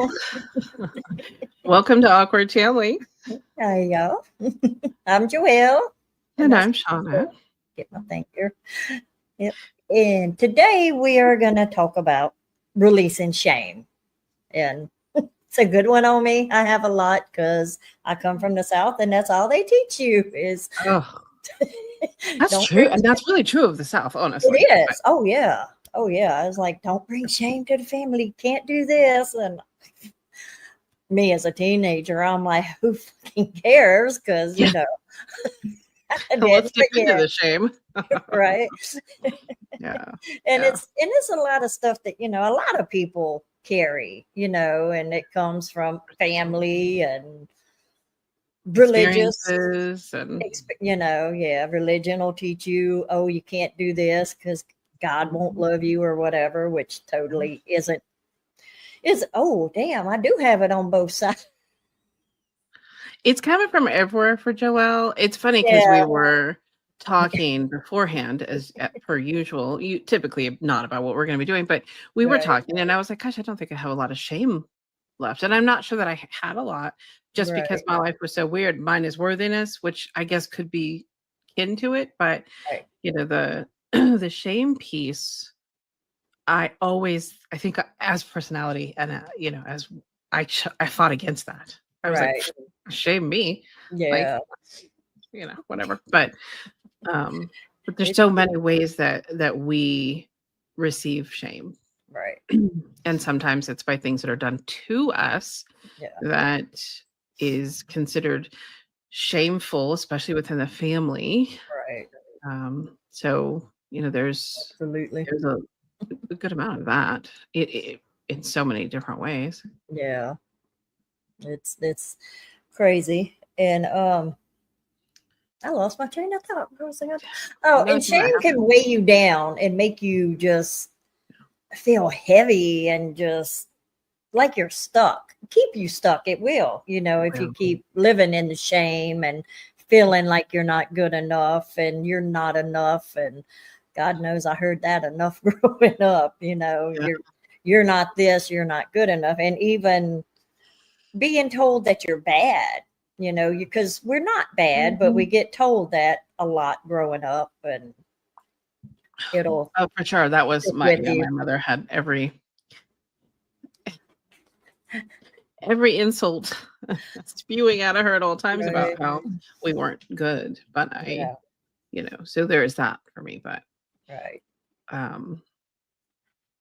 Well, welcome to Awkward Family. There you go. I'm Joelle, and And that's I'm Shauna. get my thing here. Yep. And today we are going to talk about releasing shame, and it's a good one on me. I have a lot because I come from the South, and that's all they teach you is Oh, that's don't true. bring. And that's really true of the South, It honestly. But is. Oh yeah. Oh yeah. I was like, don't bring shame to the family. Can't do this. And me as a teenager, I'm like, who fucking cares? Because yeah, I let's did dip into forget, the shame. right? Yeah. And Yeah. it's a lot of stuff that a lot of people carry, and it comes from family and religious. Experiences and Yeah, religion will teach you, oh, you can't do this because God won't love you or whatever, which totally isn't. Is oh damn, I do have it on both sides. it's coming from everywhere for Joelle. It's funny because we Yeah, were talking beforehand as per usual. You typically not about what we're going to be doing, but we were right, talking and I was like, gosh, I don't think I have a lot of shame left. And I'm not sure that I had a lot just because right, my life was so weird. Mine is worthiness, which I guess could be kin to it, but right, the the shame piece, I think as personality and as I fought against that. I was like, right. shame me, like Yeah, whatever. Um, but there's it, so many ways that we receive shame, right. and sometimes it's by things that are done to us Yeah, that is considered shameful, especially within the family. right. So there's Absolutely. there's a good amount of that. It in so many different ways. Yeah. It's crazy. And I lost my train of thought. What was I gonna- Oh, No, and it's that shame can happens. weigh you down and make you just feel heavy and just like you're stuck. Keep you stuck. It will, if you Well, keep living in the shame and feeling like you're not good enough and you're not enough. And God knows I heard that enough growing up. yeah. You're not this, you're not good enough. And even being told that you're bad, because we're not bad, but we get told that a lot growing up, and it'll Oh, for sure. That was stick with my you. mother had every insult spewing out of her at all times about Right. how we weren't good. But Yeah. so there is that for me. But Right. um,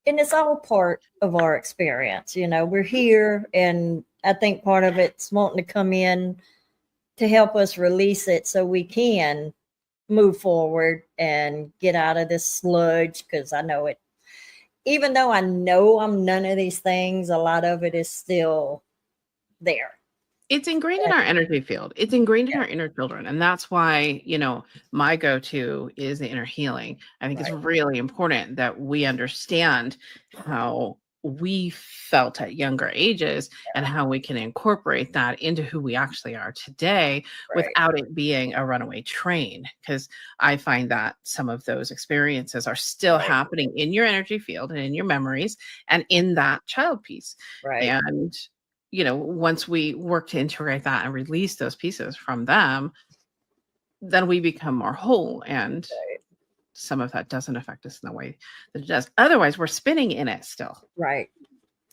And it's all part of our experience. We're here, and I think part of it's wanting to come in to help us release it so we can move forward and get out of this sludge. Because I know it, even though I know I'm none of these things, a lot of it is still there. it's ingrained in our energy field. It's ingrained in our inner children. And that's why, my go-to is the inner healing. I think it's Right. really important that we understand how we felt at younger ages and how we can incorporate that into who we actually are today Right. without it being a runaway train. Because I find that some of those experiences are still Right. happening in your energy field and in your memories and in that child piece. Right. And once we work to integrate that and release those pieces from them, then we become more whole. And some of that doesn't affect us in the way that it does. Otherwise, we're spinning in it still. Right.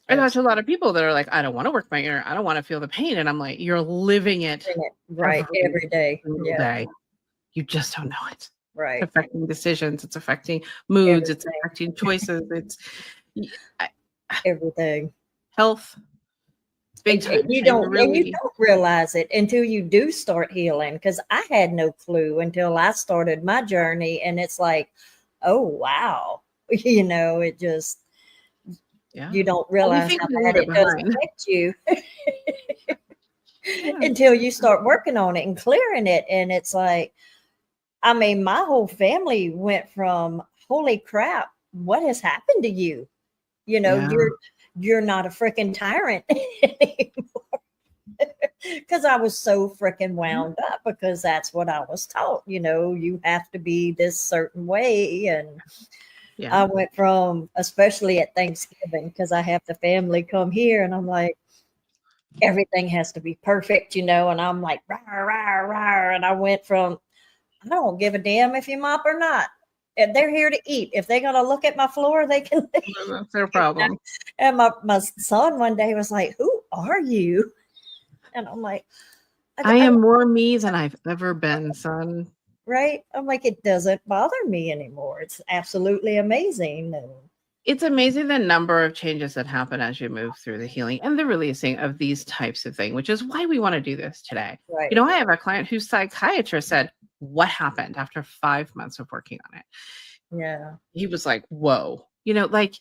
I talk to a lot of people that are like, I don't want to work my inner, I don't want to feel the pain. And I'm like, you're living it Right. every Every day. single Yeah. day. You just don't know it. Right. It's affecting decisions. It's affecting moods. It's Everything. affecting choices. It's I- Everything. health, big And time. you Shame don't and you really. don't realize it until you do start healing. Because I had no clue until I started my journey, and it's like, oh wow, it just Yeah. you don't Well, we realize think how we're a little bad bit it does behind. affect you Yeah. until you start working on it and clearing it. And it's like, I mean, my whole family went from holy crap, what has happened to you? Yeah. You're not a freaking tyrant anymore. Because I was so freaking wound up because that's what I was taught. You have to be this certain way. And Yeah. I went from, especially at Thanksgiving, because I have the family come here, and I'm like, everything has to be perfect, and I'm like, rah, rah, rah. And I went from, I don't give a damn if you mop or not. If they're here to eat, if they're gonna look at my floor, they can leave. That's their problem. And my son one day was like, "Who are you?" And I'm like, I am more me than I've ever been, son. right. I'm like, it doesn't bother me anymore. It's absolutely amazing. And It's amazing the number of changes that happen as you move through the healing and the releasing of these types of things, which is why we want to do this today. right. I have a client whose psychiatrist said, "What happened after 5 months of working on it?" Yeah. He was like, "Whoa." Like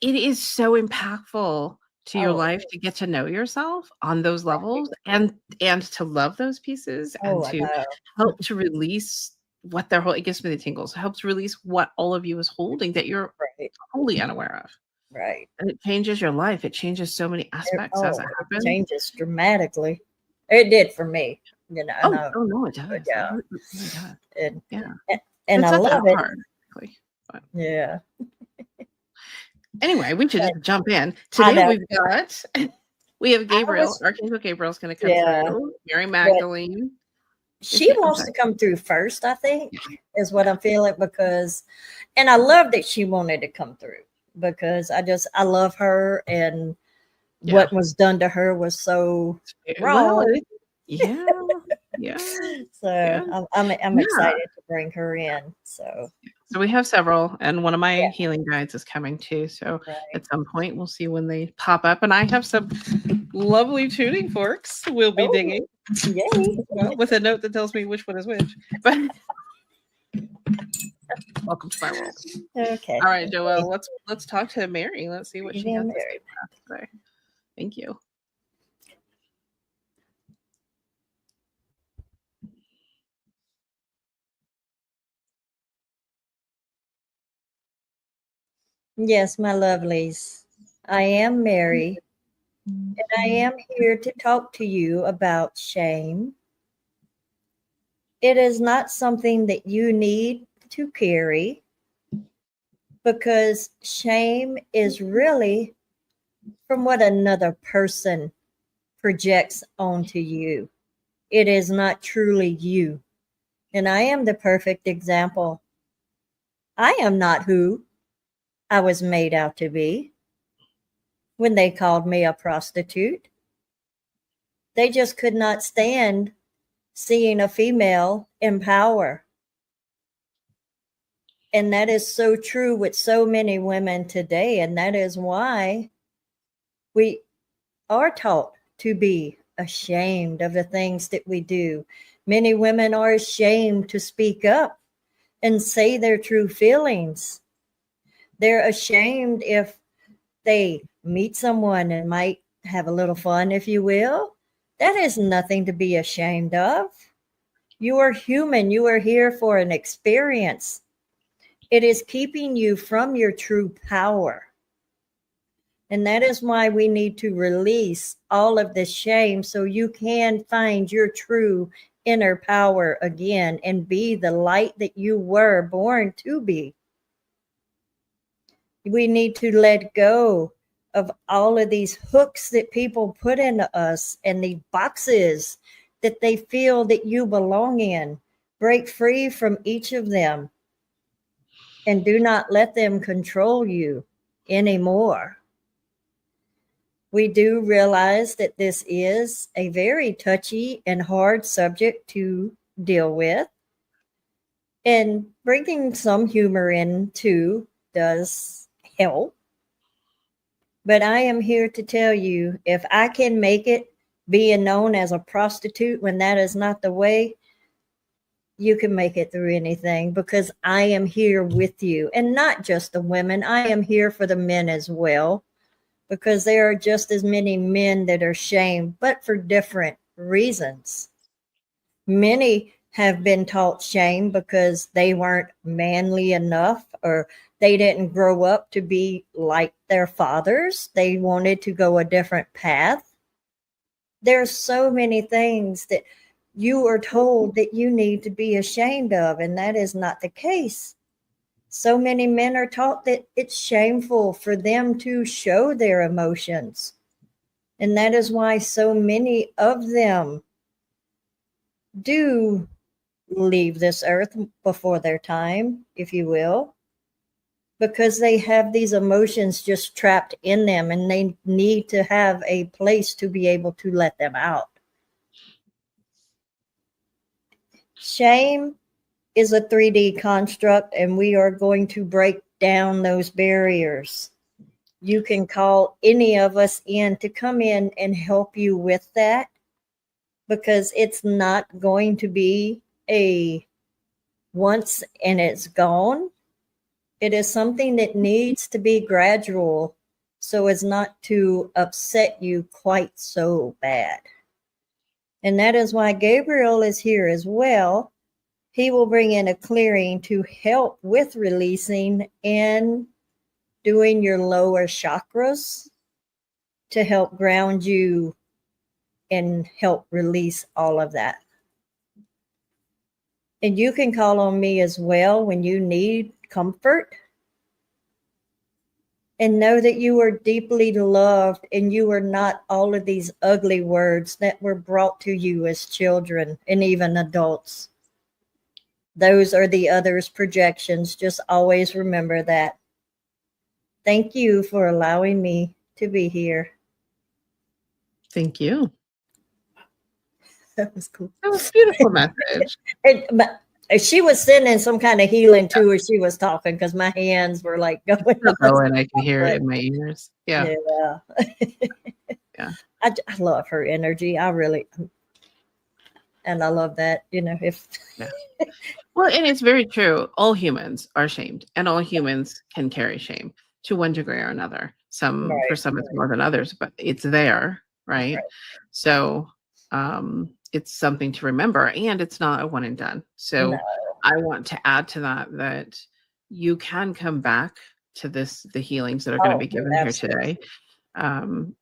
it is so impactful to your life to get to know yourself on those levels and to love those pieces and I to know. help to release what they're holding. It gives me the tingles. It helps release what all of you is holding that you're Right. wholly unaware of. Right. And it changes your life. It changes so many aspects as it It happens. changes dramatically. It did for me, No, it does. Yeah. It really does. And Yeah. and It's I not that love it. hard, really, but Yeah. anyway, we should just jump in. I Today know. we have Gabriel. was- Archangel Gabriel's going to come Yeah. through. Mary But Magdalene. she wants to come through first, I think, is what I'm feeling, because, and I love that she wanted to come through, because I love her, and what was done to her was so Well, wrong. yeah. So I'm excited to bring her in. So we have several, and one of my healing guides is coming too. So right. at some point, we'll see when they pop up. And I have some lovely tuning forks we'll be dinging. Yay. With a note that tells me which one is which. But welcome to my world. Okay. All right, Joelle, let's talk to Mary. Let's see what she has to say today. Thank you. Yes, my lovelies. I am Mary, and I am here to talk to you about shame. It is not something that you need to carry, because shame is really from what another person projects onto you. It is not truly you. And I am the perfect example. I am not who I was made out to be when they called me a prostitute. They just could not stand seeing a female in power. And that is so true with so many women today. And that is why we are taught to be ashamed of the things that we do. Many women are ashamed to speak up and say their true feelings. They're ashamed if they meet someone and might have a little fun, if you will. That is nothing to be ashamed of. You are human. You are here for an experience. It is keeping you from your true power. And that is why we need to release all of the shame so you can find your true inner power again and be the light that you were born to be. We need to let go of all of these hooks that people put into us and the boxes that they feel that you belong in. Break free from each of them and do not let them control you anymore. We do realize that this is a very touchy and hard subject to deal with. And bringing some humor in too does help. But I am here to tell you, if I can make it being known as a prostitute when that is not the way, you can make it through anything, because I am here with you. And not just the women, I am here for the men as well, because there are just as many men that are shamed, but for different reasons. Many have been taught shame because they weren't manly enough, or they didn't grow up to be like their fathers. They wanted to go a different path. There's so many things that you are told that you need to be ashamed of, and that is not the case. So many men are taught that it's shameful for them to show their emotions. And that is why so many of them do leave this earth before their time, if you will, because they have these emotions just trapped in them and they need to have a place to be able to let them out. Shame is a 3D construct, and we are going to break down those barriers. You can call any of us in to come in and help you with that, because it's not going to be a once and it's gone. It is something that needs to be gradual so as not to upset you quite so bad. And that is why Gabriel is here as well. He will bring in a clearing to help with releasing and doing your lower chakras to help ground you and help release all of that. And you can call on me as well when you need comfort. And know that you are deeply loved and you are not all of these ugly words that were brought to you as children and even adults. Those are the others' projections. Just always remember that. Thank you for allowing me to be here. Thank you. That was cool. That was a beautiful message. But she was sending some kind of healing too as she was talking, because my hands were like going. And I can hear it in my ears. Yeah. Yeah. I love her energy. I really, and I love that, if. Yeah. Well, and it's very true. All humans are shamed, and all humans can carry shame to one degree or another. For some it's more than others, but it's there, right? So it's something to remember, and it's not a one and done. So I want to add to that you can come back to the healings that are going to be given here today.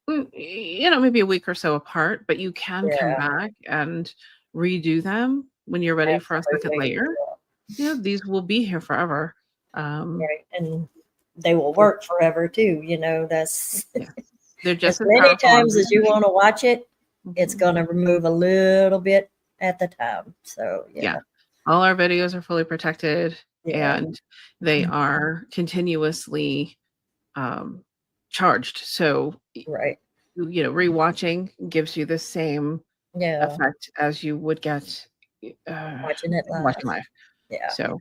Maybe a week or so apart, but you can come back and redo them when you're ready for a second layer. These will be here forever. Right. And they will work forever too. That's they're just as many times as you want to watch it. It's going to remove a little bit at the time. So all our videos are fully protected, and they are continuously charged. So rewatching gives you the same effect as you would get watching it live. So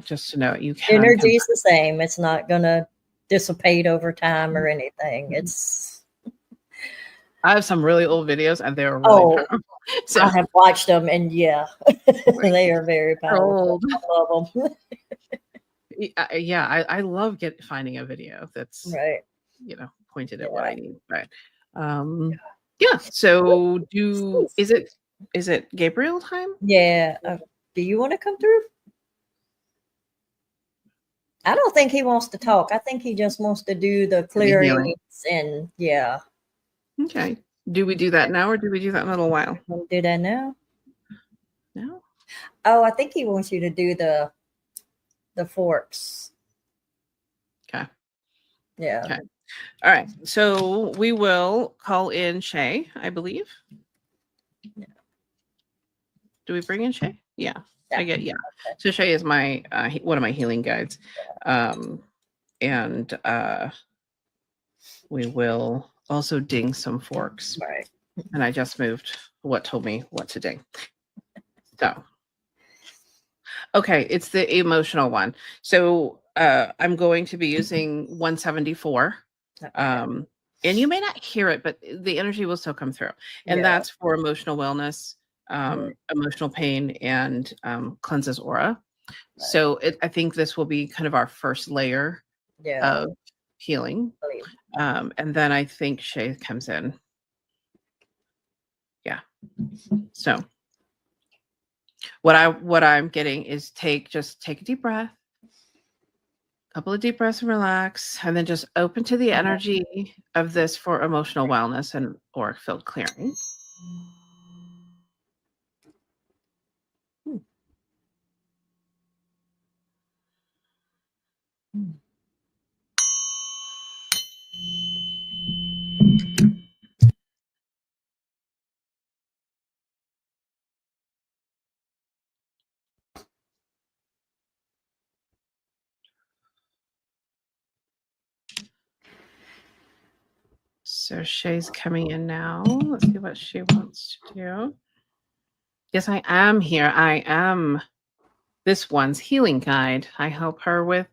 just to know, you can. Energy is the same. It's not gonna dissipate over time or anything. I have some really old videos, and they're really powerful. So I have watched them, and they are very powerful. I love them. I love finding a video that's pointed at what I need. But so is it Gabriel time? Do you want to come through? I don't think he wants to talk. I think he just wants to do the clearings and Okay. Do we do that now, or do we do that in a little while? We'll do that now. No. Oh, I think he wants you to do the forks. Okay. Yeah. Okay. All right. So we will call in Shay, I believe. Yeah. Do we bring in Shay? Yeah. Okay. So Shay is my one of my healing guides. And we will also ding some forks. Right. And I just moved what told me what to ding. So okay, it's the emotional one. So I'm going to be using 174. And you may not hear it, but the energy will still come through. And that's for emotional wellness, emotional pain, and cleanses aura. Right. So I think this will be kind of our first layer of healing. And then I think Shay comes in. Yeah. So what I'm getting is just take a deep breath, a couple of deep breaths and relax, and then just open to the energy of this for emotional wellness and auric field clearing. So Shay's coming in now. Let's see what she wants to do. Yes, I am here. I am this one's healing guide. I help her with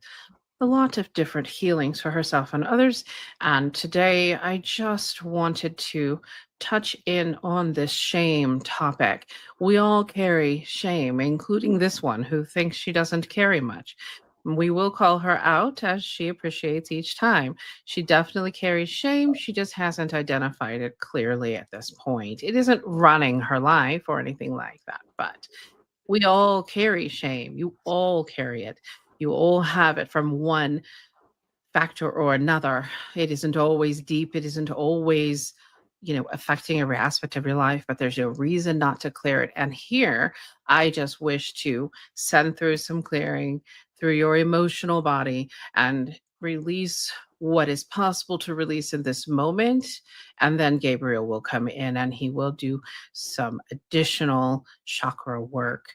a lot of different healings for herself and others. And today I just wanted to touch in on this shame topic. We all carry shame, including this one who thinks she doesn't carry much. We will call her out as she appreciates each time. She definitely carries shame. She just hasn't identified it clearly at this point. It isn't running her life or anything like that, but we all carry shame. You all carry it. You all have it from one factor or another. It isn't always deep. It isn't always, affecting every aspect of your life, but there's no reason not to clear it. And here, I just wish to send through some clearing through your emotional body and release what is possible to release in this moment. And then Gabriel will come in and he will do some additional chakra work.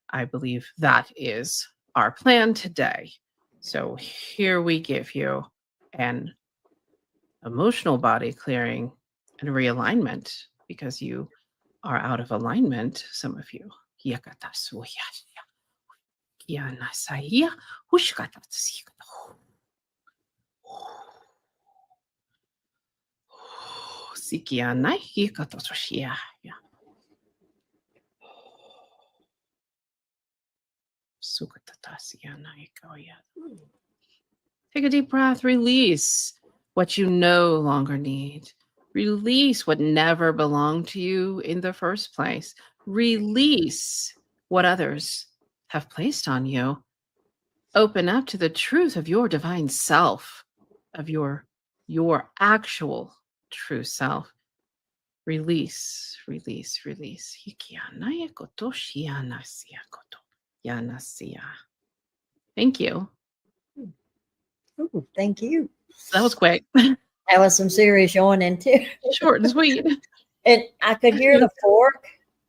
I believe that is our plan today. So here we give you an emotional body clearing and realignment because you are out of alignment, some of you. Take a deep breath, release what you no longer need. Release what never belonged to you in the first place. Release what others have placed on you. Open up to the truth of your divine self, of your actual true self. Release, release, release. Thank you. Ooh, thank you. That was quick. That was some serious yawning too. Short and sweet. And I could hear the fork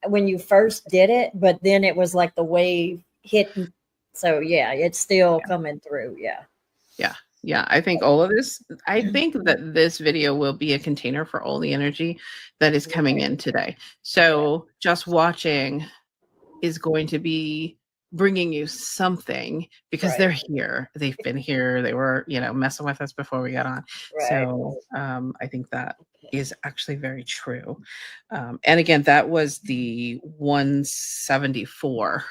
when you first did it, but then it was like the wave hitting. So yeah, it's still coming through. Yeah. Yeah. Yeah. I think all of this, I think that this video will be a container for all the energy that is coming in today. So just watching is going to be bringing you something because they're here. They've been here. They were, messing with us before we got on. Right. So I think that is actually very true. And again, that was the 174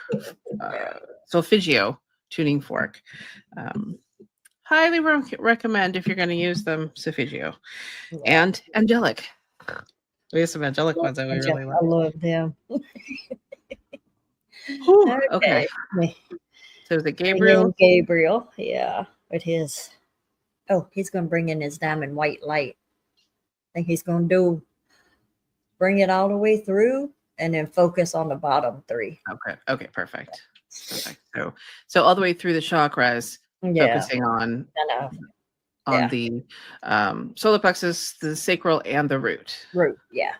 solfeggio tuning fork. Highly recommend if you're going to use them, solfeggio and angelic. We have some angelic ones that we really love. I love them. Okay. So the Gabriel. Gabriel, yeah, with his. Oh, he's going to bring in his diamond white light. I think he's going to bring it all the way through and then focus on the bottom three. Okay, perfect. So all the way through the chakras, focusing on the solar plexus, the sacral, and the root. Yeah.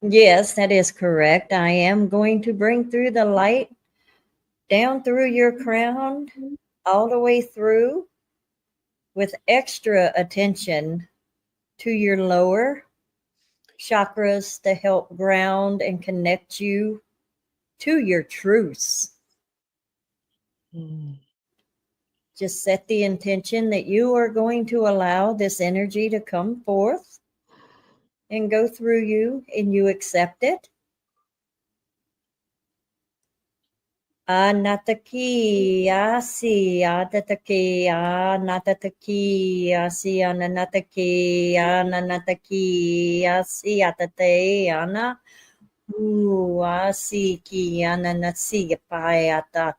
Yes, that is correct. I am going to bring through the light down through your crown, all the way through, with extra attention to your lower chakras to help ground and connect you to your truths. Just set the intention that you are going to allow this energy to come forth and go through you, and you accept it. Anataki, asi, atataki, anatataki, asi, ananataki, ananataki, asi, atate, ana, asi, ki, ananasi, payata,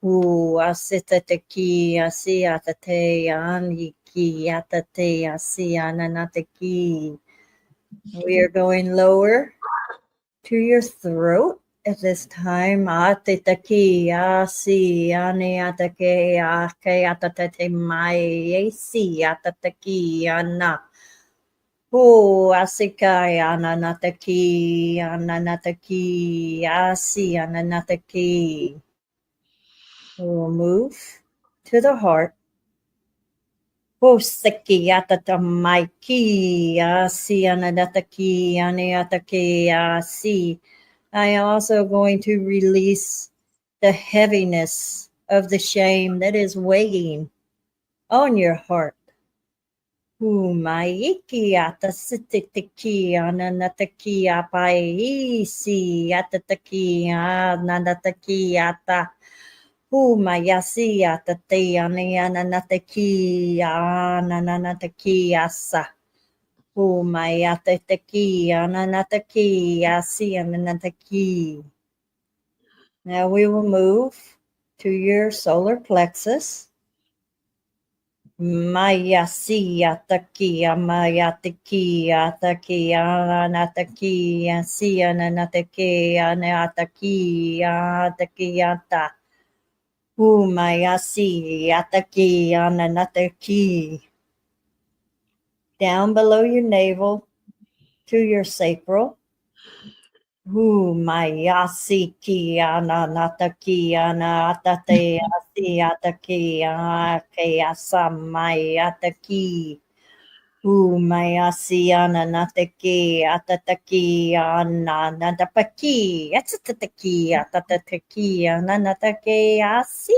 asitataki, asi, atate, aniki, atate, asi, ananataki. We are going lower to your throat at this time. Atitaki, asi, ani atake, ake atate mai, asi, atataki, ana. Oh, asikai, ananataki, ananataki, asi, ananataki. We'll move to the heart. Hoseki atata maiki, asi, ananataki, aniataki, asi. I am also going to release the heaviness of the shame that is weighing on your heart. Maiki ata sitiki ananataki apaisi atataki ananataki ata mayasi ata te ananataki ananataki asa. Mayatataki ananataki asi ananataki. Now we will move to your solar plexus. Mayasi ataki amayataki ataki anataki asi anataki anataki ataki ata. Mayasi ataki anataki. Down below your navel to your sacral. Mayasi ananataki anatate asi ataki ake asamai ataki. Mayasi ananataki atataki ananatapaki atataki atataki ananataki asi.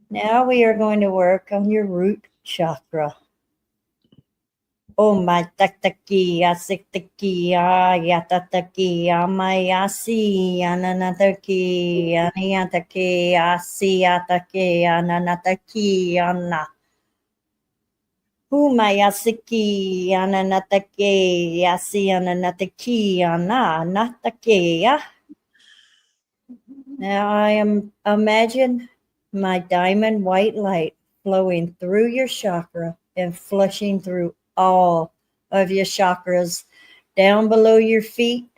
Now we are going to work on your root chakra. My tataki asitaki ayatataki amayasi ananataki aniataki asiataki ananataki ana. Mayasiki ananataki asi ananataki ana nataki. Now I am imagine my diamond white light flowing through your chakra and flushing through all of your chakras down below your feet,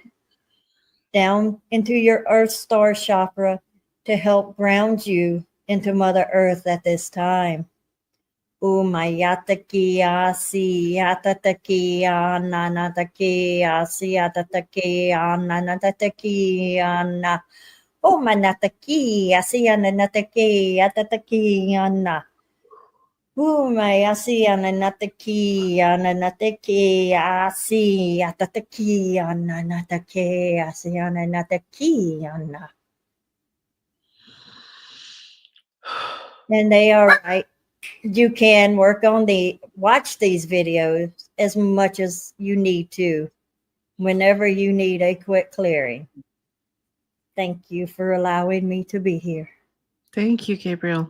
down into your earth star chakra to help ground you into Mother Earth at this time. Mayataki asi atataki ananataki asi atataki ananataki ana. Manataki asi ananataki atataki ana. Mayasi ananataki ananataki asi atataki ananataki asi ananataki ana. And they are right. You can watch these videos as much as you need to whenever you need a quick clearing. Thank you for allowing me to be here. Thank you, Gabriel.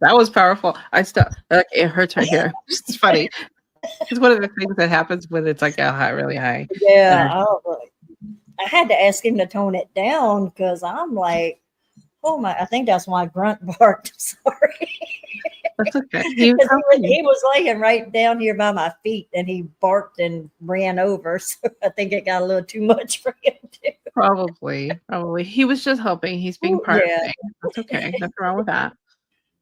That was powerful. It hurts right here. It's funny. It's one of the things that happens when it's like a high, really high. Yeah, I had to ask him to tone it down because I'm like, I think that's why Grunt barked. Sorry. That's okay. He was laying right down here by my feet and he barked and ran over. So I think it got a little too much for him too. Probably. He was just helping. He's being part of things. That's okay. Nothing wrong with that.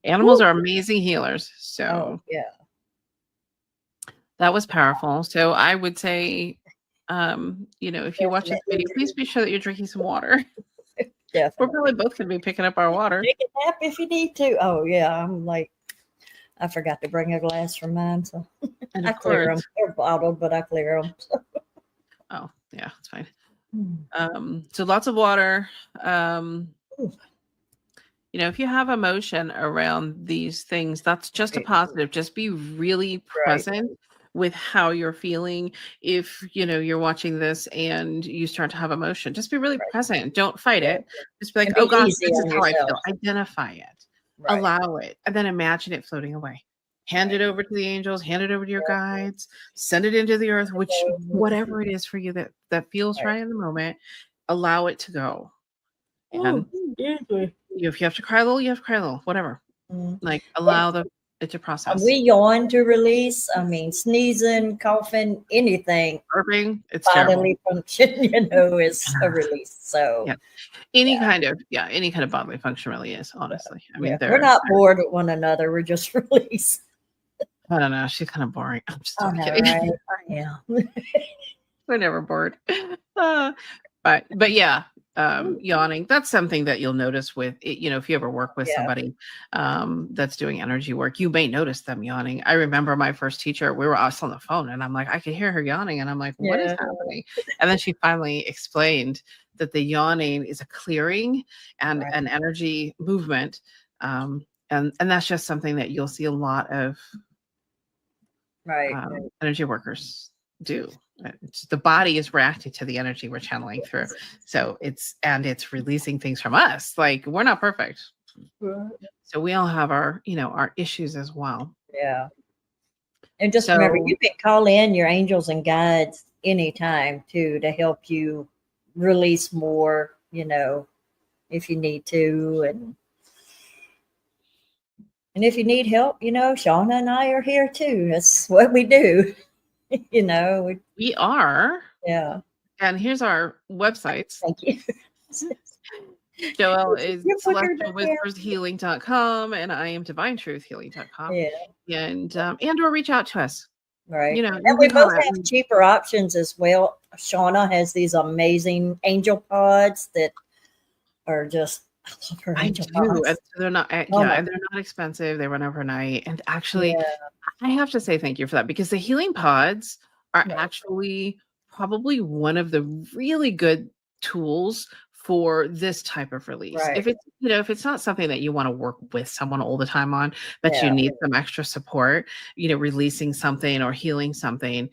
Animals are amazing healers. So yeah. That was powerful. So I would say, if you watch this video, please be sure that you're drinking some water. Definitely. We're probably both going to be picking up our water. Take a nap if you need to. Oh yeah, I'm like, I forgot to bring a glass for mine, so I clear them. They're bottled, but I clear them. So. Oh yeah, it's fine. So lots of water. If you have emotion around these things, that's just a positive. Just be really present with how you're feeling. If you're watching this and you start to have emotion, just be really present. Don't fight it. Just be like, oh gosh, this is how I feel. Identify it, allow it, and then imagine it floating away. Hand it over to the angels, hand it over to your guides, send it into the earth, whatever it is for you that feels right in the moment, allow it to go. And if you have to cry a little, you have to cry a little, whatever. Like allow the It's a process. We yawn to release. I mean, sneezing, coughing, anything Burping, it's terrible. bodily function, is a release. So Yeah. Any kind of bodily function really is, honestly. I mean, we're not bored with one another. We're just release. I don't know. She's kind of boring. I'm just I know, kidding. right? Yeah. We're never bored. But yeah, yawning, that's something that you'll notice with it, if you ever work with somebody that's doing energy work, you may notice them yawning. I remember my first teacher, we were us on the phone and I'm like, I could hear her yawning and I'm like, what is happening? And then she finally explained that the yawning is a clearing and an energy movement. And that's just something that you'll see a lot of energy workers do. The body is reacting to the energy we're channeling through. So it's releasing things from us. Like, we're not perfect. So we all have our issues as well. Yeah. And just remember, you can call in your angels and guides anytime too, to help you release more, if you need to. And if you need help, Shauna and I are here too. That's what we do. We are. Yeah. And here's our websites. Thank you. Joelle is celestialwhispershealing.com and I am divinetruthhealing.com. Yeah. And or reach out to us. Right. And we both have cheaper options as well. Shauna has these amazing angel pods that are just, I love her angel pods. And they're not and they're not expensive. They run overnight. And actually, I have to say thank you for that, because the healing pods are actually probably one of the really good tools for this type of release. If it's if it's not something that you want to work with someone all the time on, but you need some extra support, releasing something or healing something,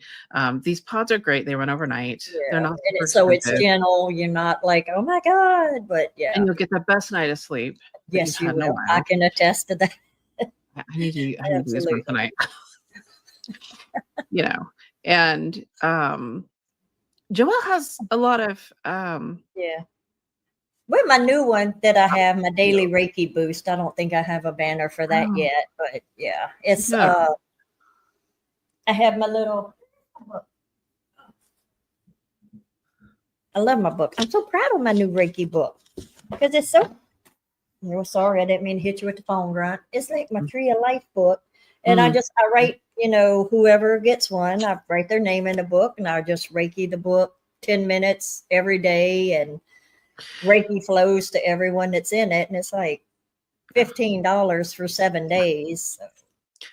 these pods are great. They run overnight. They're not so it's gentle. You're not like, oh my God, but and you'll get the best night of sleep. Yes, you will. I can attest to that. I need to do this one tonight. And Joelle has a lot of with my new one that I have, my daily Reiki boost. I don't think I have a banner for that yet, but it's I have my little book. I love my book. I'm so proud of my new Reiki book because it's so. Sorry, I didn't mean to hit you with the phone, Grunt. It's like my Tree of Life book, and I write. Whoever gets one, I write their name in the book, and I just Reiki the book 10 minutes every day, and Reiki flows to everyone that's in it, and it's like $15 for 7 days.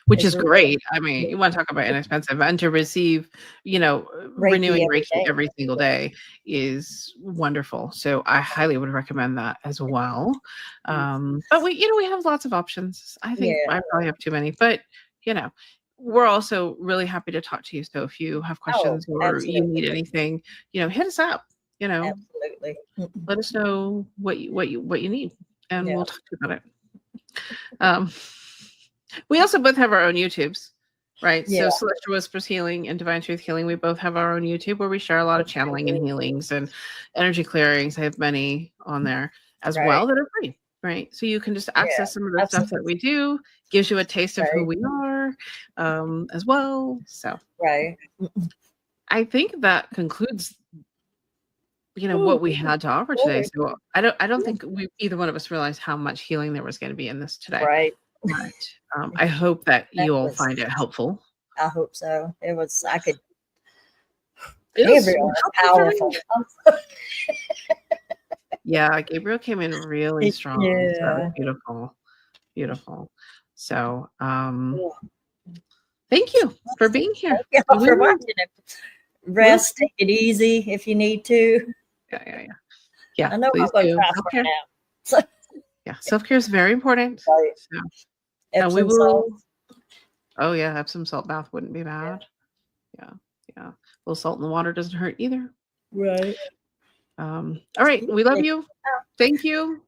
Which is great. I mean, you want to talk about inexpensive, and to receive, renewing Reiki every single day is wonderful. So I highly would recommend that as well. But we have lots of options. I think I probably have too many, but we're also really happy to talk to you. So if you have questions or you need anything, hit us up. Absolutely. Let us know what you need, and we'll talk to you about it. We also both have our own YouTubes, right? So Celestial Whispers Healing and Divine Truth Healing, we both have our own YouTube where we share a lot of channeling and healings and energy clearings. I have many on there as well that are free, right? So you can just access some of the stuff that we do, gives you a taste of who we are as well. So I think that concludes what we had to offer today. So I don't think either one of us realized how much healing there was going to be in this today. Right. But I hope that you'll find it helpful. I hope so. It was Gabriel was powerful. Gabriel came in really strong. So beautiful. Beautiful. So thank you for being here. Thank you for watching it. Rest, take it easy if you need to. Yeah. I know I'm going to try for now. Self-care is very important. Right. So, and we will. Oh yeah, Epsom salt bath wouldn't be bad. Yeah. A little salt in the water doesn't hurt either. Right. All right. We love you. Thank you.